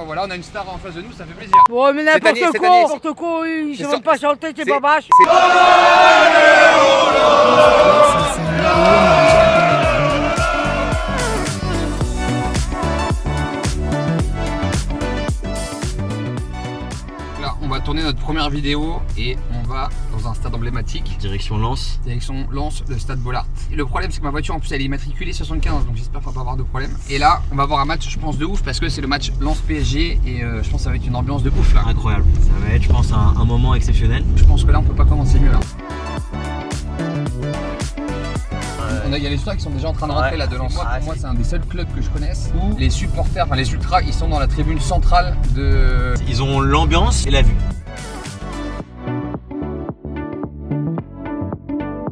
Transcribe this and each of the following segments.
bah voilà, on a une star en face de nous, ça fait plaisir. Ouais, mais n'importe quoi, ils savent même pas chanter, c'est pas vache. Là, on va tourner notre première vidéo et on va dans un stade emblématique. Direction Lens. Direction Lens, le stade Bollaert. Et le problème, c'est que ma voiture, en plus, elle est immatriculée 75, donc j'espère qu'on va pas avoir de problème. Et là, on va avoir un match, je pense, de ouf, parce que c'est le match Lens-PSG et je pense que ça va être une ambiance de ouf là. Incroyable. Ça va être, je pense, un moment exceptionnel. Je pense que là, on peut pas commencer mieux là. Il y a les supporters qui sont déjà en train de rentrer là de Lens. Moi, c'est un des seuls clubs que je connaisse où les supporters, enfin les ultras, ils sont dans la tribune centrale de. Ils ont l'ambiance et la vue.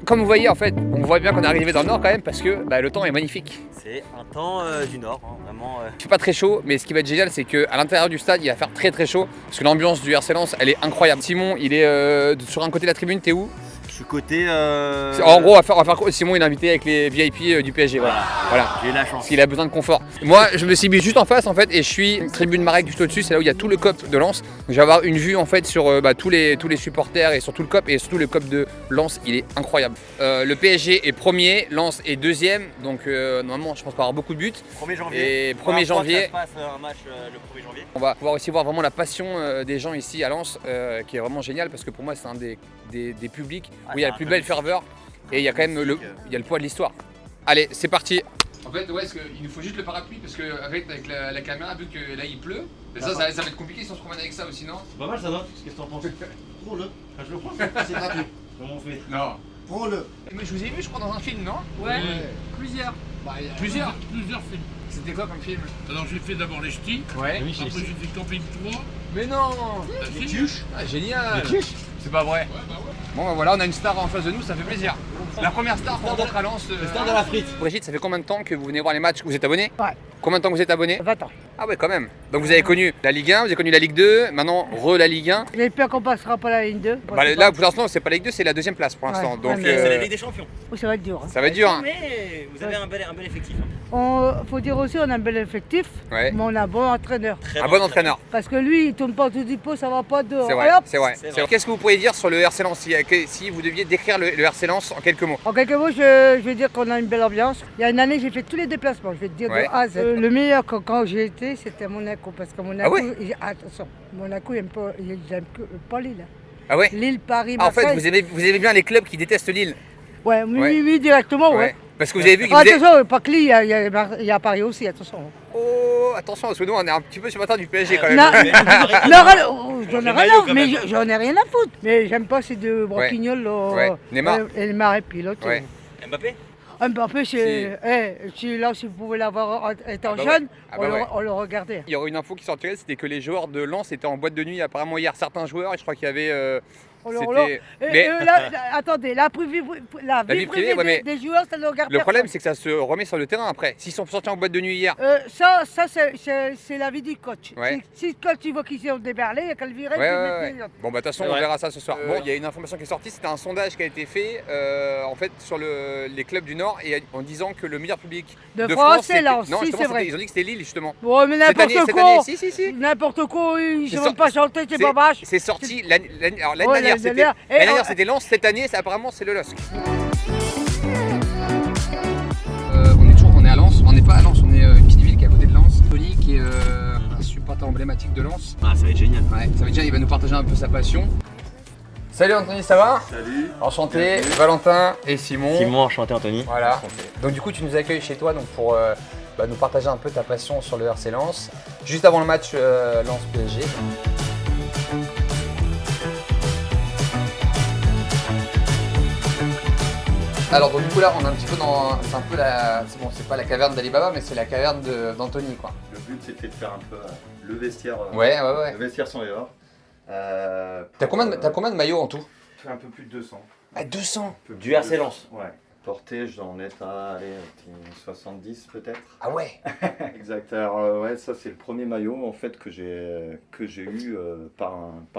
Comme vous voyez, en fait, on voit bien qu'on est arrivé dans le nord quand même parce que le temps est magnifique. C'est un temps du nord, hein, vraiment. Il fait pas très chaud, mais ce qui va être génial, c'est qu'à l'intérieur du stade, il va faire très chaud parce que l'ambiance du RC Lens, elle est incroyable. Simon, il est sur un côté de la tribune, t'es où? Je suis côté. En gros, on va faire Simon, il est invité avec les VIP du PSG. Voilà. J'ai eu la chance. Parce qu'il a besoin de confort. Moi, je me suis mis juste en face en fait, et je suis tribune Marek juste au-dessus. C'est là où il y a tout le COP de Lens. Donc, je vais avoir une vue en fait sur tous les supporters et sur tout le COP, et surtout le COP de Lens. Il est incroyable. Le PSG est premier, Lens est deuxième. Donc normalement, je pense qu'on va avoir beaucoup de buts. 1er janvier. Et 1er janvier. Ça se passe un match le 1er janvier. On va pouvoir aussi voir vraiment la passion des gens ici à Lens, qui est vraiment génial parce que pour moi, c'est un des publics où il y a la plus belle ferveur et il y a quand même le poids de l'histoire. Allez, c'est parti. En fait, ouais, il nous faut juste le parapluie parce que avec la caméra, vu que là il pleut, ça va être compliqué si on se promène avec ça aussi, non? C'est pas mal ça, non? Qu'est-ce que t'en penses? Prends-le. Je le prends. C'est gratuit. Comment on fait? Non. Prends-le. Mais je vous ai vu, je crois, dans un film, non? Ouais, plusieurs. Plusieurs Films. C'était quoi comme film? Alors j'ai fait d'abord les ch'tis, Ouais. après j'ai fait Camping 3. Mais non. Les tuches. Ah, génial. Les tuches. C'est pas vrai. Ouais, bah ouais. Bon, bah voilà, on a une star en face de nous, ça fait plaisir. La première star pour rentrer à Lens. Le star de la frite. Brigitte, ça fait combien de temps que vous venez voir les matchs? Vous êtes abonné? Ouais. Combien de temps que vous êtes abonné? 20 ans. Ah ouais, quand même. Donc vous avez connu la Ligue 1, vous avez connu la Ligue 2, maintenant la Ligue 1. J'ai peur qu'on passera pas la ligne 2. Là, pour l'instant, c'est pas la Ligue 2, c'est la deuxième place pour l'instant. Ouais. Donc C'est la Ligue des Champions. Oui, ça va être dur. ça va être dur. Hein. Mais vous avez un bel effectif. Faut dire aussi on a un bel effectif, Ouais. mais on a un bon entraîneur. Un bon entraîneur. Parce que lui, il tourne pas autour du pot, ça va pas dehors. C'est vrai, Hop. c'est vrai. Qu'est-ce que vous pourriez dire sur le RC Lens si vous deviez décrire le RC Lens en quelques mots? En quelques mots, je vais dire qu'on a une belle ambiance. Il y a une année, j'ai fait tous les déplacements, je vais te dire Ouais. de A à Z. Le meilleur quand j'y étais, c'était Monaco. Parce que Monaco, Ah ouais. attention, Monaco, il n'aime pas Lille. Ah ouais. Lille, Paris, Ah, en fait, Marseille. vous aimez bien les clubs qui détestent Lille. Ouais, Ouais. oui, directement, ouais. Parce que vous avez vu que Attention, pas que Lille, il y a Paris aussi, attention. Oh, attention, parce que nous on est un petit peu sur du PSG quand même. Non, j'en ai rien à foutre, mais j'en ai rien à foutre. Mais j'aime pas ces deux broquignoles là. Ouais. Neymar. Et Neymar et puis l'autre. Ouais. Mbappé. Mbappé, si vous pouvez l'avoir étant bah jeune, ouais. Ah bah ouais. on le regardait. Il y aurait une info qui sortirait, c'était que les joueurs de Lens étaient en boîte de nuit apparemment hier, certains joueurs, et je crois qu'il y avait... Attendez, la vie privée ouais, des joueurs, ça ne regarde le problème personne. c'est que ça se remet sur le terrain après. S'ils sont sortis en boîte de nuit hier, Ça c'est l'avis du coach. Ouais. Si le coach il voit qu'ils sont déballés, il n'y a qu'à le virer. ouais. Bon bah de toute façon on Ouais. verra ça ce soir. Bon, il y a une information qui est sortie, c'était un sondage qui a été fait en fait sur les clubs du Nord et en disant que le meilleur public De de France, c'est c'était- Lens. Non, Si, justement, c'est vrai. ils ont dit que c'était Lille justement. Bon, mais Cette année, n'importe quoi. si. N'importe quoi, ils C'est ne sor- savent pas chanter, c'est pas vache. C'est sorti l'année Ouais, dernière, dernière. Et l'année dernière c'était Lens, cette année apparemment c'est le LOSC. On est à Lens, on n'est pas à Lens, on est une petite ville qui est à côté de Lens. Tony qui est un supporter emblématique de Lens. Ah, ça va être génial. Ouais, ça veut dire il va nous partager un peu sa passion. Salut Anthony, ça va? Salut. Enchanté, Valentin et Simon. Simon, enchanté Anthony. Voilà. Donc du coup tu nous accueilles chez toi donc pour nous partager un peu ta passion sur le RC Lens. Juste avant le match Lens PSG. Alors donc du coup là on est un petit peu dans, c'est un peu c'est pas la caverne d'Alibaba mais c'est la caverne d'Anthony quoi. Le but c'était de faire un peu le vestiaire. Ouais. Le vestiaire sans erreur. T'as combien de maillots en tout? Un peu plus de 200. Ah 200. Du RC Lens. Ouais. Porté, j'en ai à 70 peut-être. Ah ouais. Exact. Alors ouais, ça c'est le premier maillot en fait que j'ai eu par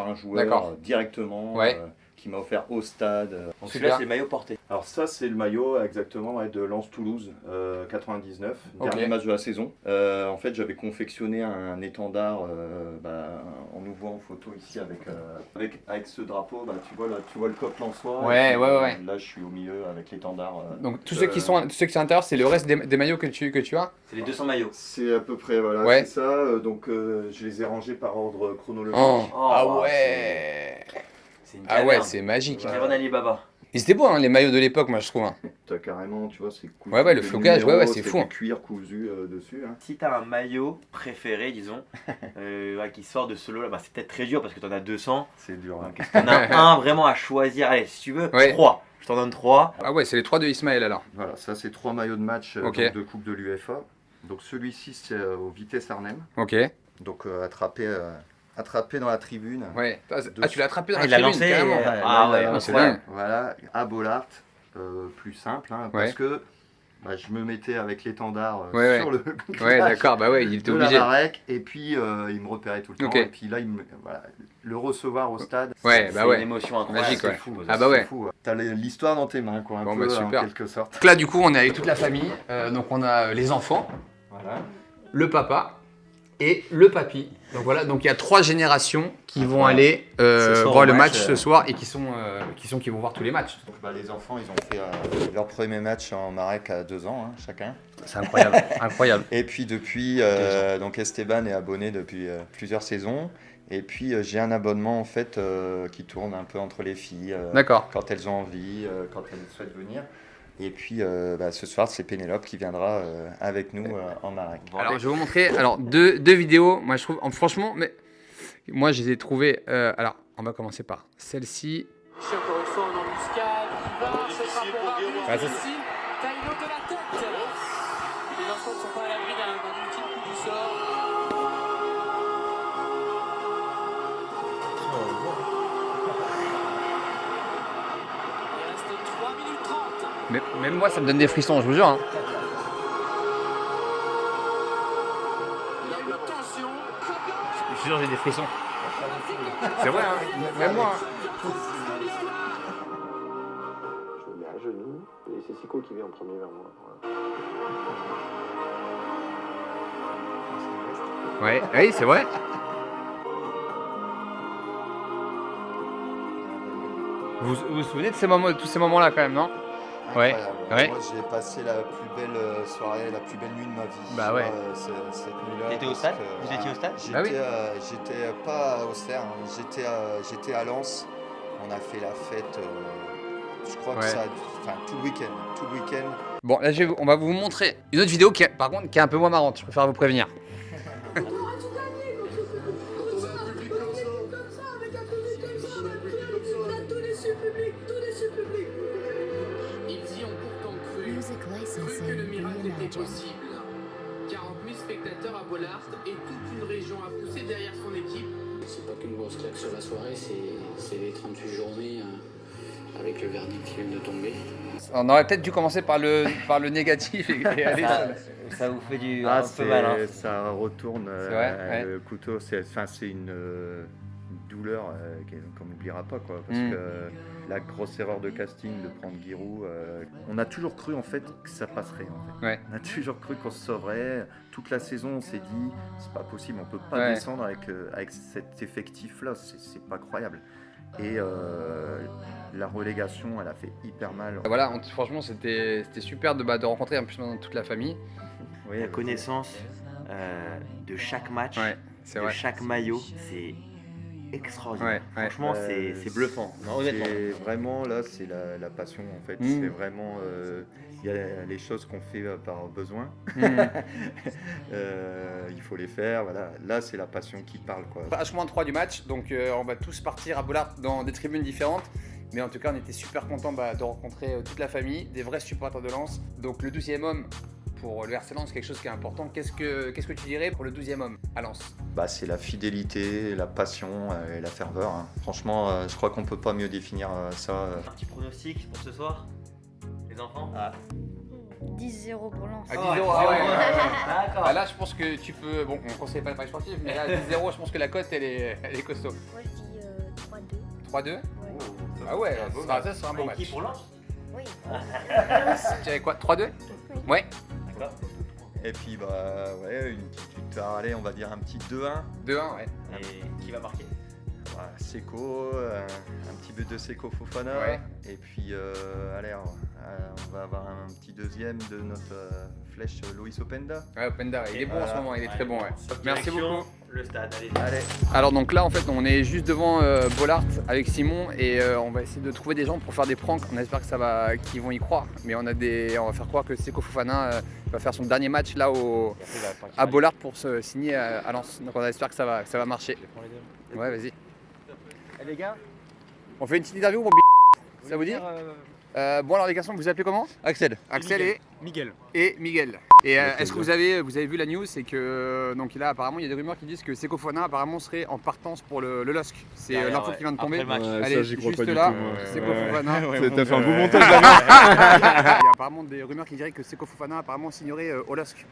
un joueur D'accord. directement. Ouais. qui m'a offert au stade. Donc Super. celui-là, c'est le maillot porté. Alors ça c'est le maillot exactement de Lens-Toulouse 99, dernier match de la saison. En fait j'avais confectionné un étendard, on nous voit en photo ici avec ce drapeau, tu vois le coq lensois. Ouais, et puis, ouais. Là je suis au milieu avec l'étendard. Donc tous ceux qui sont à l'intérieur, c'est le reste des maillots que tu as. C'est les 200 maillots. C'est à peu près, voilà, Ouais. c'est ça. Donc je les ai rangés par ordre chronologique. Oh. Oh, Ah wow, ouais. C'est une Ah ouais, caverne. c'est magique. Caverne Alibaba. Ils étaient beaux, hein, les maillots de l'époque, moi je trouve. Hein. T'as carrément, tu vois, c'est cousu. Ouais, le des flocage, numéros, ouais, c'est fou. du cuir cousu dessus. Hein. Si t'as un maillot préféré, disons, qui sort de ce lot là, c'est peut-être très dur parce que t'en as 200. C'est dur. Hein. Donc est-ce qu'on a un vraiment à choisir? Allez, si tu veux, Ouais. 3. Je t'en donne 3. Ah ouais, c'est les 3 de Ismaël alors. Voilà, ça c'est 3 maillots de match Ok. donc, de coupe de l'UEFA. Donc celui-ci c'est au Vitesse Arnhem. Ok. Donc attrapé dans la tribune. Ouais. Ah, tu l'as attrapé dans Il la l'a tribune, lancé. carrément. Ah ouais, c'est incroyable. dingue. Voilà, à Bollard, plus simple, hein, parce Ouais. que je me mettais avec l'étendard Ouais, sur le Ouais, d'accord, bah ouais, il était de la obligé. baraque, et puis il me repérait tout le temps. Ok. Et puis là, le recevoir au stade, Ouais, C'est bah ouais. une émotion incroyable. Magique, c'est ouais. fou. Ah bah ouais. c'est fou. T'as l'histoire dans tes mains, quoi, un Bon, peu, bah, super. en quelque sorte. Donc là, du coup, on est avec toute la famille. Donc on a les enfants, Voilà. le papa et le papy. Donc voilà, donc il y a 3 générations qui vont aller Ce soir voir au le match match, ce soir et qui vont voir tous les matchs. Donc, les enfants, ils ont fait leur premier match en Marek à 2 ans, hein, chacun. C'est incroyable, incroyable. Et puis depuis, donc Esteban est abonné depuis plusieurs saisons. Et puis j'ai un abonnement en fait qui tourne un peu entre les filles D'accord. quand elles ont envie, quand elles souhaitent venir. Et puis ce soir c'est Pénélope qui viendra avec nous en Marek. Alors je vais vous montrer deux vidéos. Moi je trouve, franchement, mais moi je les ai trouvées. Alors on va commencer par celle-ci. Encore une fois en embuscade, qui va, ce sera pour Barbier, Ah, ça, ici, Taïno de la tête. Les enfants ne sont pas à l'abri d'un petit coup du sort. Il reste 3 minutes 30. Mais même moi ça me donne des frissons, je vous jure. Hein. Il y a une tension. Je suis sûr j'ai des frissons. C'est vrai, hein. Même moi. Hein. Je me mets à genoux et c'est Sico qui vient en premier vers moi. Ouais, oui, c'est vrai. Vous vous souvenez de ces moments, tous ces moments-là quand même, non? Ouais. Incroyable. Ouais. Moi j'ai passé la plus belle soirée, la plus belle nuit de ma vie. Bah ouais. Cette nuit-là. T'étais au parce stade? que, Vous étiez au stade? Bah oui. J'étais pas au Auxerre, hein. J'étais à Lens. On a fait la fête. Je crois que Ouais. ça, enfin tout le week-end. Bon, là on va vous montrer une autre vidéo qui, par contre, qui est un peu moins marrante. Je préfère vous prévenir. Ils y ont pourtant cru. Music Cru licensing que le miracle était reimagined. possible. 40 000 spectateurs à Bollard et toute une région à pousser derrière son équipe. C'est pas qu'une grosse claque sur la soirée, c'est les 38 journées avec le verdict qui vient de tomber. On aurait peut-être dû commencer par le négatif et aller sur Ça vous fait du Ah, un peu mal. Hein. ça retourne C'est vrai, ouais. le couteau. C'est une douleur qu'on n'oubliera pas, quoi. Parce Mm. que la grosse erreur de casting de prendre Giroud, on a toujours cru en fait que ça passerait. En fait. Ouais. On a toujours cru qu'on se sauverait. Toute la saison, on s'est dit c'est pas possible, on peut pas Ouais. descendre avec cet effectif-là. C'est pas croyable. Et la relégation, elle a fait hyper mal. Voilà, franchement, c'était super de rencontrer en plus maintenant toute la famille. Oui, La connaissance de chaque match, Ouais, c'est de vrai. chaque maillot, c'est extraordinaire. Ouais, ouais. Franchement, c'est bluffant. Non, honnêtement. C'est vraiment là, c'est la passion en fait. Mm. C'est vraiment, il y a les choses qu'on fait par besoin. Mmh. Il faut les faire. Voilà. Là, c'est la passion qui parle, quoi. H-3 du match, donc on va tous partir à Bollard dans des tribunes différentes. Mais en tout cas, on était super contents de rencontrer toute la famille, des vrais supporters de Lens. Donc le 12e homme pour le RC Lens, c'est quelque chose qui est important. Qu'est-ce que tu dirais pour le 12e homme à Lens? Bah, c'est la fidélité, la passion et la ferveur. Hein. Franchement, je crois qu'on peut pas mieux définir ça. Un petit pronostic pour ce soir, les enfants? 10-0 pour Lens. À 10-0, ah ouais. D'accord. Ah là, je pense que tu peux. Bon, on ne conseille pas le pari sportif, mais là, 10-0, je pense que la cote, elle est costaud. Moi je dis 3-2. 3-2? Ouais. Ah ouais, ça sera un beau match. Qui pour Lens? Oui. Tu avais quoi, 3-2? Ouais. D'accord. Et puis ouais, une petite victoire, allez, on va dire un petit 2-1. 2-1, ouais. Et qui va marquer? Voilà, Seko, un petit but de Seko Fofana. Ouais. Et puis, allez, on va avoir un petit deuxième de notre flèche Loïs Openda. Ouais, Openda, il est bon en ce moment, il est très bon, ouais. Merci Direction beaucoup. Le stade, allez. Allez. Alors donc là en fait on est juste devant Bollaert avec Simon et on va essayer de trouver des gens pour faire des pranks. On espère que qu'ils vont y croire, mais on va faire croire que Seko Fofana va faire son dernier match là à Bollaert pour se signer à Lens. Donc on espère que ça va marcher. Ouais, vas-y. Eh les gars, On fait une petite interview pour ça vous dit? Bon alors les garçons, vous vous appelez comment? Axel. Axel et Miguel. Miguel. Et est-ce que vous avez vu la news? C'est que donc là apparemment il y a des rumeurs qui disent que Seko Fofana apparemment serait en partance pour le LOSC. C'est l'info qui vient de tomber. Allez, ça, j'y crois juste pas là, du tout, moi. Seko Fofana. T'as fait un beau montage là. Il y a apparemment des rumeurs qui diraient que Seko Fofana apparemment signerait au LOSC.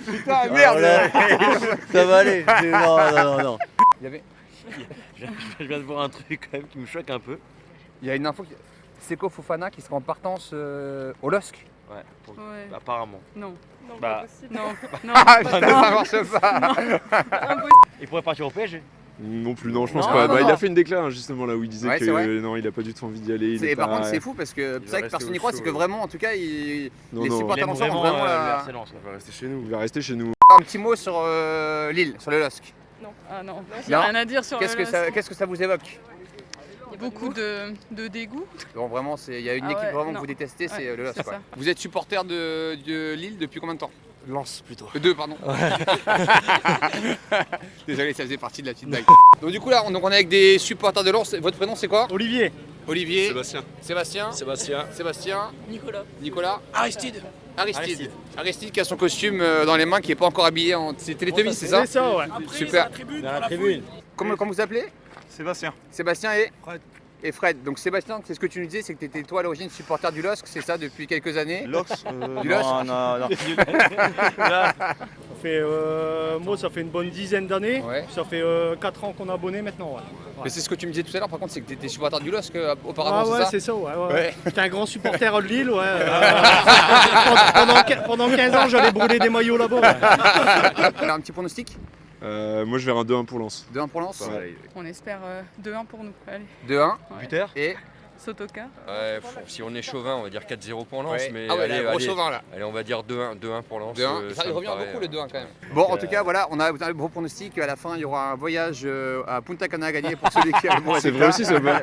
Putain merde. Ça va aller. Non. Il y avait- Je viens de voir un truc quand même qui me choque un peu. il y a une info Seko Fofana qui sera en partance au LOSC. Ouais, Ouais. apparemment. Non. Bah, Non. Ah putain, ça marche pas. il pourrait partir au PSG. Non plus, non, je pense Non, pas. non, Il non. a fait une déclaration justement là où il disait Ouais, c'est vrai. que non, il a pas du tout envie d'y aller. il est Par pas- contre c'est fou parce que c'est vrai que rester personne au n'y croit, c'est chaud, que ouais. vraiment en tout cas Non, les non, supporters lensois ont vraiment la... Il va rester chez nous. Il va rester chez nous. Un petit mot sur Lille, sur le LOSC. Non. Ah non. Non. J'ai rien à dire sur Qu'est-ce le que ça vous évoque? Il y a beaucoup de dégoût. Bon, vraiment, il y a une Ah équipe ouais, vraiment que non. vous détestez, c'est Ouais, le LOSC. c'est quoi. ça. Vous êtes supporter de Lille depuis combien de temps? Lance plutôt. Deux, pardon. Désolé, ça faisait partie de la petite blague. Donc du coup là, on est avec des supporters de Lens. Votre prénom c'est quoi? Olivier. Olivier. Sébastien. Sébastien. Nicolas. Aristide qui a son costume dans les mains, qui n'est pas encore habillé en... C'est Télétovis, c'est ça? C'est ça, ouais. Super. Dans la tribune. Comment vous appelez? Sébastien. Sébastien et Fred. Donc Sébastien, c'est ce que tu nous disais, c'est que tu étais toi à l'origine supporter du LOSC, c'est ça depuis quelques années? Lox. Du LOSC? Non. Ça fait une bonne dizaine d'années. Ouais. Ça fait 4 ans qu'on est abonné maintenant. Ouais. Mais c'est ce que tu me disais tout à l'heure, par contre, c'est que tu étais supporter du LOSC auparavant, Ah ouais, c'est c'est ça, ouais. Ouais. J'étais un grand supporter de Lille, ouais. Pendant 15 ans, j'allais brûler des maillots là-bas. Ouais. Un petit pronostic? Moi je vais un 2-1 pour Lens. 2-1 pour Lens? On espère 2-1 pour nous. Allez. 2-1. Buteur Et Sotoka. Ouais, si on est chauvin, on va dire 4-0 pour Lens, Ouais. mais Ah ouais, allez, là, gros allez, chauvin là. allez, on va dire 2-1 pour Lens. 2-1. ça Il me revient paraît, beaucoup le 2-1 quand même. Bon, en tout cas, voilà, on a un beau pronostic. À la fin, il y aura un voyage à Punta Cana à gagner pour celui qui a le bon C'est résultat. vrai aussi, ça va.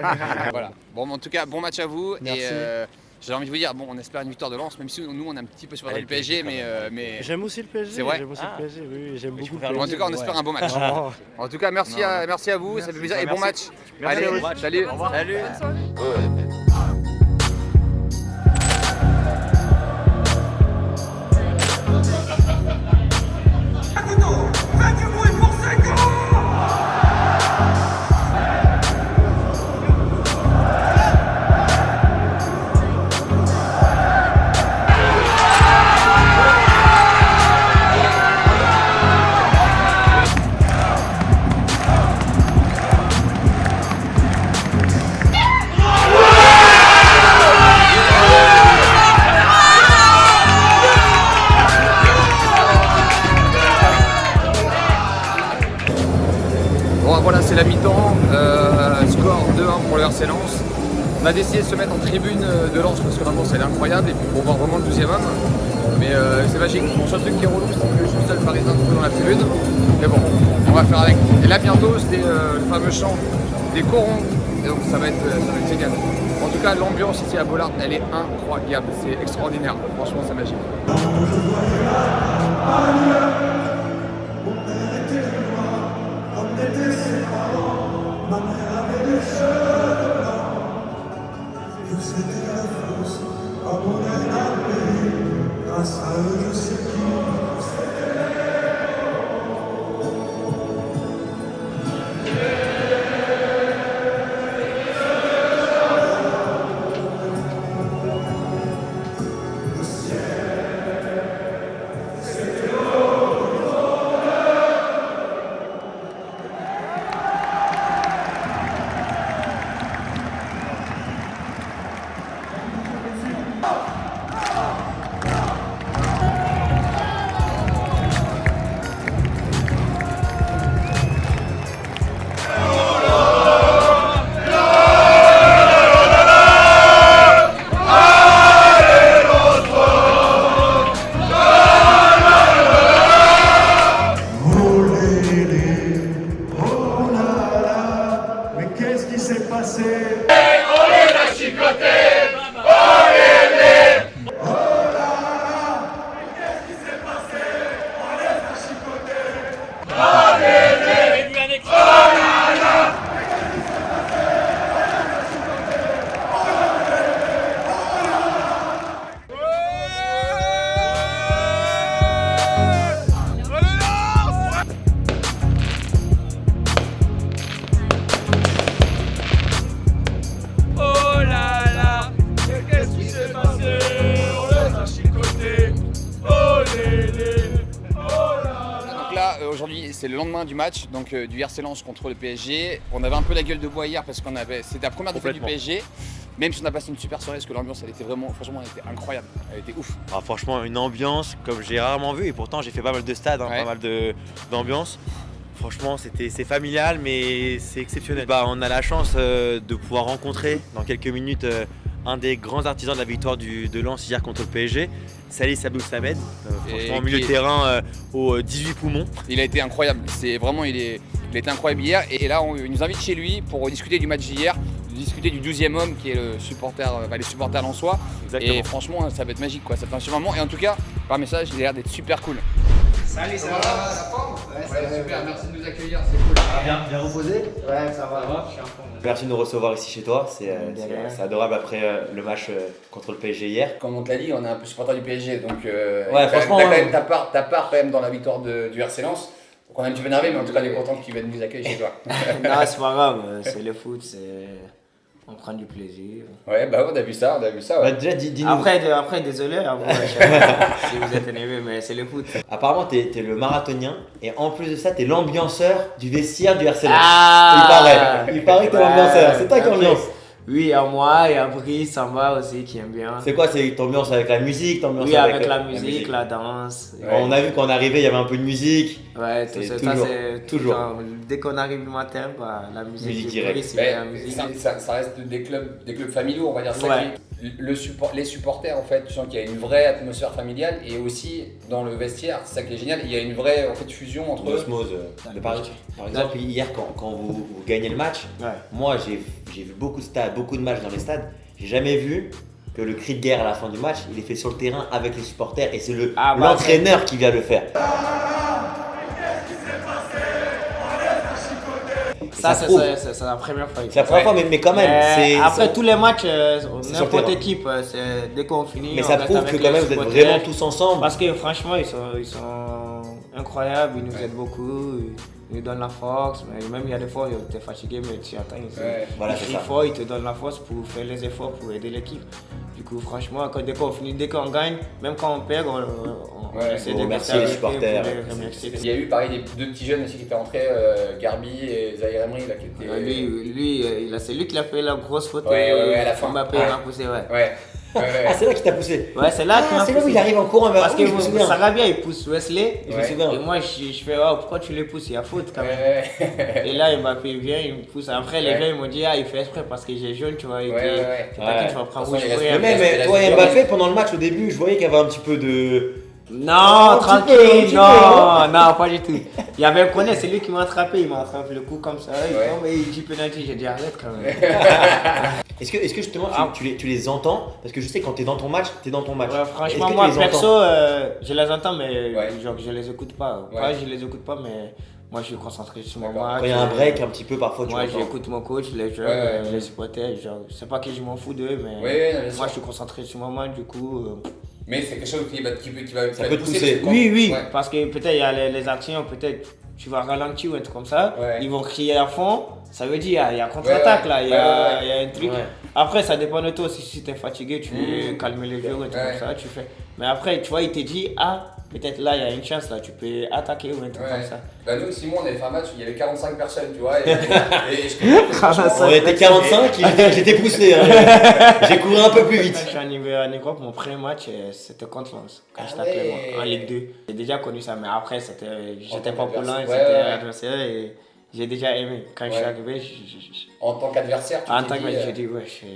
Voilà. Bon, en tout cas, bon match à vous. Merci. Et j'ai envie de vous dire, bon, on espère une victoire de Lens, même si nous, on est un petit peu sur le PSG, mais J'aime aussi le PSG. C'est vrai. J'aime aussi le PSG, oui, j'aime beaucoup le bon, PSG. en tout cas, on espère un bon match. Oh. En tout cas, merci à vous, ça fait plaisir et bon match. Merci Allez, à vous. salut. Salut. Bon, voilà, c'est la mi-temps. Score 2-1 pour le RC Lens. On a décidé de se mettre en tribune de Lens parce que l'ambiance elle est incroyable et puis pour voir vraiment le 12e homme. Mais c'est magique. Mon seul truc qui est relou, c'est que je suis le seul parisien dans la tribune. Mais bon, on va faire avec. Et là bientôt, c'était le fameux chant des corons. Et donc ça va être génial. En tout cas, l'ambiance ici à Bollaert, elle est incroyable. C'est extraordinaire. Franchement, c'est magique. aujourd'hui, c'est le lendemain du match, donc du RC Lens contre le PSG. On avait un peu la gueule de bois hier parce que c'était la première défaite du PSG. Même si on a passé une super soirée, parce que l'ambiance, elle était vraiment, franchement, elle était incroyable. Elle était ouf. Ah, franchement, une ambiance comme j'ai rarement vu, et pourtant j'ai fait pas mal de stades, hein, pas mal d'ambiance. Franchement, c'est familial, mais c'est exceptionnel. On a la chance de pouvoir rencontrer dans quelques minutes un des grands artisans de la victoire de Lens hier contre le PSG, Salih Abdou Samed, franchement, au milieu de terrain aux 18 poumons. Il a été incroyable, c'est vraiment, il a été incroyable hier. Et là, il nous invite chez lui pour discuter du match d'hier, discuter du 12e homme qui est le supporter, les supporters lensois. Et franchement, ça va être magique, quoi. Ça fait un super moment. Et en tout cas, par message, il a l'air d'être super cool. Salut, ça va? La forme? Ouais, super, merci de nous accueillir, c'est cool. Bien reposé? Ouais, ça va. Je suis en forme. Merci de nous recevoir ici chez toi, c'est adorable après le match contre le PSG hier. Comme on te l'a dit, on est un peu supporter du PSG, donc franchement, t'as quand même ta part quand même dans la victoire du RC Lens. Donc on est un petit peu énervé, mais en tout cas on est content que tu viennes nous accueillir chez toi. Non, c'est pas grave, c'est le foot, on prend du plaisir. Ouais, bah on a vu ça, ouais. Déjà, dis-nous. Après, désolé, si vous êtes énervé, mais c'est le foot. Apparemment, t'es le marathonien, et en plus de ça, t'es l'ambianceur du vestiaire du RC Lens. Il paraît que t'es l'ambianceur, c'est toi qui ambiance. Oui, il y a moi, il y a Brice, Samba aussi qui aime bien. C'est quoi, c'est t'ambiance avec la musique, Oui, avec la musique, la danse. Ouais. On a vu quand on arrivait, il y avait un peu de musique. Ouais, tout ça, c'est toujours. Dès qu'on arrive le matin, la musique directe. Ça reste des clubs familiaux, on va dire ça. Ouais. Les supporters, en fait, tu sens qu'il y a une vraie atmosphère familiale, et aussi dans le vestiaire, c'est ça qui est génial, il y a une vraie fusion entre eux. Osmose. Par exemple, hier, quand vous gagnez le match, moi j'ai vu beaucoup de matchs dans les stades, j'ai jamais vu que le cri de guerre à la fin du match, il est fait sur le terrain avec les supporters, et c'est l'entraîneur qui vient le faire. Ça, c'est la première fois. C'est la première fois, mais quand même. Après tous les matchs, n'importe équipe, dès qu'on finit. Mais ça prouve que quand même vous êtes vraiment tous ensemble. Parce que franchement, ils sont incroyables, ils nous aident beaucoup, ils nous donnent la force. Même il y a des fois, tu es fatigué, mais tu attends. Ils crient fort, ils te donnent la force pour faire les efforts pour aider l'équipe. Du coup, franchement, dès qu'on finit, dès qu'on gagne, même quand on perd, on essaie de remercier les supporters. Il y a eu pareil deux petits jeunes aussi qui étaient rentrés, Garbi et Zahir Emery là, qui étaient. Lui, c'est lui qui a fait la grosse faute. À la fin. Mbappé m'a poussé, c'est là qui t'a poussé. Ouais, c'est là c'est là où il arrive en courant. Parce que Sarabia il pousse Wesley. Je me souviens. Et moi je fais pourquoi tu le pousses, il y a faute quand même. Et là Mbappé vient, il me pousse. Après les gens ils m'ont dit il fait exprès parce que j'ai jaune, tu vois. Tu vas prendre rouge. Mais toi et Mbappé pendant le match au début, je voyais qu'il y avait un petit peu de. Non, tranquille, non, pas du tout. Il y avait un connaît, c'est lui qui m'a attrapé, il m'a attrapé le coup comme ça. Il dit penalty, j'ai dit arrête quand même. Est-ce que justement tu les entends? Parce que je sais que quand t'es dans ton match, t'es dans ton match. Ouais, franchement, moi perso, je les entends, mais genre je les écoute pas. Je les écoute pas, mais moi je suis concentré sur mon match. Quand il y a un break un petit peu parfois, moi j'écoute mon coach, les joueurs, les supporters. Genre, je sais pas que je m'en fous d'eux, mais moi je suis concentré sur mon match, du coup. Mais c'est quelque chose qui va te pousser. Oui, parce que peut-être il y a les actions, peut-être tu vas ralentir ou un truc comme ça, ils vont crier à fond, ça veut dire il y a contre-attaque là, il y a un truc. Après ça dépend de toi, si tu es fatigué, tu veux calmer les jeux ou un truc comme ça, tu fais. Mais après, tu vois, il te dit peut-être là il y a une chance, là tu peux attaquer ou un truc comme ça. Bah nous, Simon, on avait fait un match où il y avait 45 personnes, tu vois. On était 45, j'étais poussé. J'ai couru un peu plus vite. Je suis arrivé en Europe, mon premier match c'était contre Lens, quand j'étais appelé en Ligue 2. J'ai déjà connu ça, mais après j'étais pas pour Lens, c'était adversaire et j'ai déjà aimé. Quand je suis arrivé, en tant qu'adversaire, en tant qu'adversaire, j'ai dit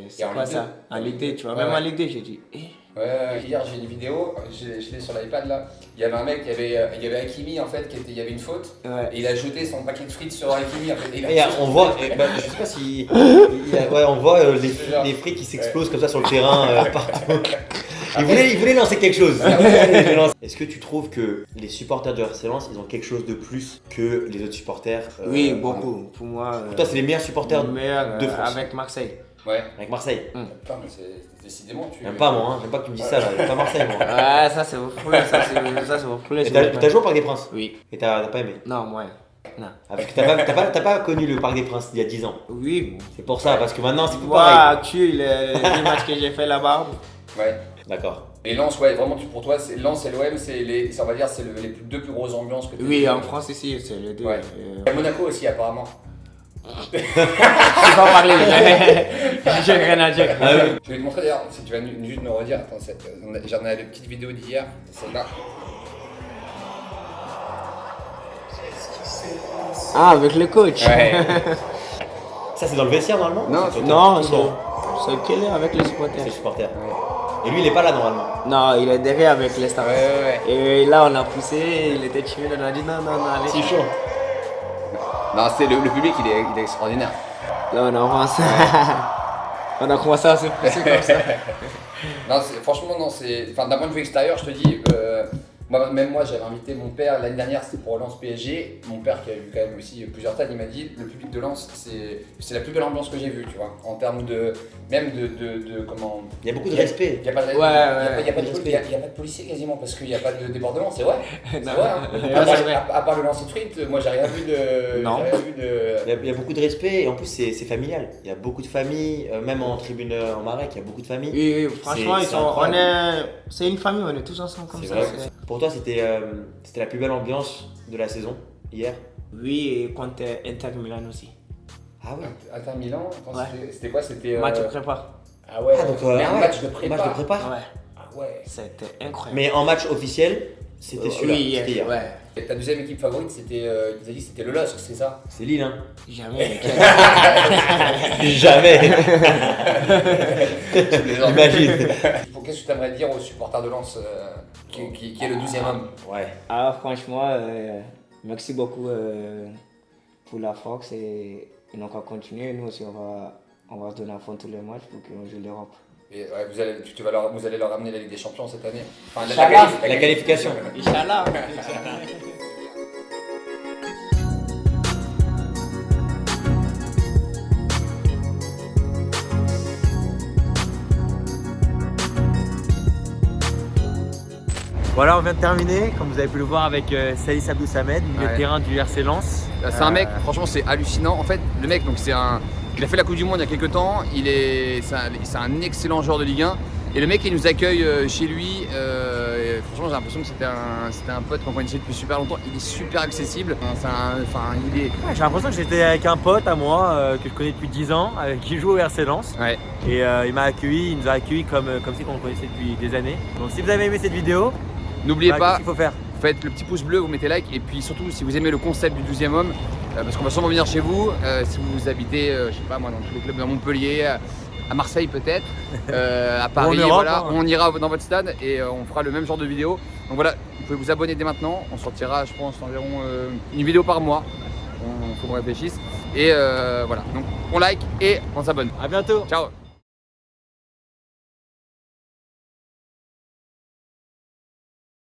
c'est quoi ça? En Ligue 2, tu vois, même en Ligue 2, j'ai dit hier j'ai une vidéo, je l'ai sur l'iPad là, il y avait un mec, il y avait Hakimi en fait, il y avait une faute, et il a jeté son paquet de frites sur Hakimi en fait. Et on voit, je sais pas si, on voit les frites qui s'explosent comme ça sur le terrain partout. Il voulait lancer quelque chose. Est-ce que tu trouves que les supporters de RC Lens, ils ont quelque chose de plus que les autres supporters? Oui, beaucoup. Pour moi, pour toi, c'est les meilleurs supporters de France. Avec Marseille. Ouais. Avec Marseille. Putain, mais c'est décidément tu. J'aime pas moi, j'aime pas que tu me dises ça, j'aime pas Marseille moi. Ouais, ça c'est vos problèmes, ça c'est vos problèmes. T'as joué au Parc des Princes? Oui. Et t'as pas aimé? Non, moi. Non. Parce que t'as pas connu le Parc des Princes il y a 10 ans. Oui. C'est pour ça, parce que maintenant c'est plus pareil. Moi, les matchs que j'ai fait là-bas. Ouais. D'accord. Et Lens, ouais, vraiment, pour toi, Lens et l'OM, on va dire, c'est les deux plus grosses ambiances que tu as. Oui, en France ici, c'est les deux. Ouais. Il y a Monaco aussi, apparemment. Je ne peux pas parler, j'ai rien à dire. Je vais te montrer d'ailleurs, si tu vas juste nous redire, attends, j'en ai une petite vidéo d'hier, c'est celle-là. Ah, avec le coach. Ouais. Ça, c'est dans le vestiaire normalement? Non, c'est quel est avec les supporters. C'est les supporters. Et lui, il est pas là normalement? Non, il est derrière avec les stars. Ouais. Et là, on a poussé, il était timide, on a dit non, allez. C'est chaud. Non, le public, il est extraordinaire. Là, on avance. On a commencé à se pousser comme ça. Non, franchement, non, d'un point de vue extérieur, je te dis, même moi, j'avais invité mon père l'année dernière, c'était pour Lens PSG. Mon père, qui a vu quand même aussi plusieurs stades, il m'a dit le public de Lens, c'est la plus belle ambiance que j'ai vue, tu vois. En termes de. Même de comment. Il y a beaucoup de respect. Il n'y a pas de il y a pas de policiers quasiment parce qu'il n'y a pas de débordement, c'est vrai. C'est vrai. À part le lancer de frites, moi j'ai rien vu de. Non. Il y a beaucoup de respect et en plus c'est familial. Il y a beaucoup de familles, même en tribune en Marek, il y a beaucoup de familles. Oui, franchement, c'est une famille, on est tous ensemble comme ça. Pour toi, c'était la plus belle ambiance de la saison hier? Oui, et contre Inter Milan aussi. Ah ouais. Inter Milan, Ouais. C'était quoi? C'était. Match de prépa. Ah ouais, match de prépa. Match de prépa. Ouais. Ah ouais. C'était incroyable. Mais en match officiel, c'était celui-là. Oui, hier. ouais. Et ta deuxième équipe favorite, c'était. Ils ont dit que c'était le LOSC, c'est ça? C'est Lille, hein? Jamais. Jamais. Imagine. Qu'est-ce que tu aimerais dire aux supporters de Lens qui est le 12e homme? Ouais. Ah, franchement, merci beaucoup pour la force et on va continuer. Nous aussi, on va se donner à fond tous les matchs pour qu'on joue l'Europe. Et ouais, vous allez leur ramener la Ligue des Champions cette année. Enfin, la qualification. Inch'Allah. Voilà, on vient de terminer, comme vous avez pu le voir, avec Saïs Abdou Samed, milieu de terrain du RC Lens. C'est un mec, franchement, c'est hallucinant. En fait, le mec, donc il a fait la Coupe du Monde il y a quelques temps. C'est un excellent joueur de Ligue 1. Et le mec, il nous accueille chez lui. Franchement, j'ai l'impression que c'était un pote qu'on connaissait depuis super longtemps. Il est super accessible. J'ai l'impression que j'étais avec un pote à moi que je connais depuis 10 ans, qui joue au RC Lens. Ouais. Et il nous a accueillis comme si on le connaissait depuis des années. Donc si vous avez aimé cette vidéo, n'oubliez pas, qu'est-ce qu'il faut faire? Faites le petit pouce bleu, vous mettez like. Et puis surtout, si vous aimez le concept du 12e homme, parce qu'on va sûrement venir chez vous, si vous habitez, je sais pas moi, dans tous les clubs de Montpellier, à Marseille peut-être, à Paris, voilà, on ira dans votre stade et on fera le même genre de vidéo. Donc voilà, vous pouvez vous abonner dès maintenant. On sortira, je pense, environ une vidéo par mois. Il faut qu'on réfléchisse. Et voilà, donc on like et on s'abonne. À bientôt. Ciao.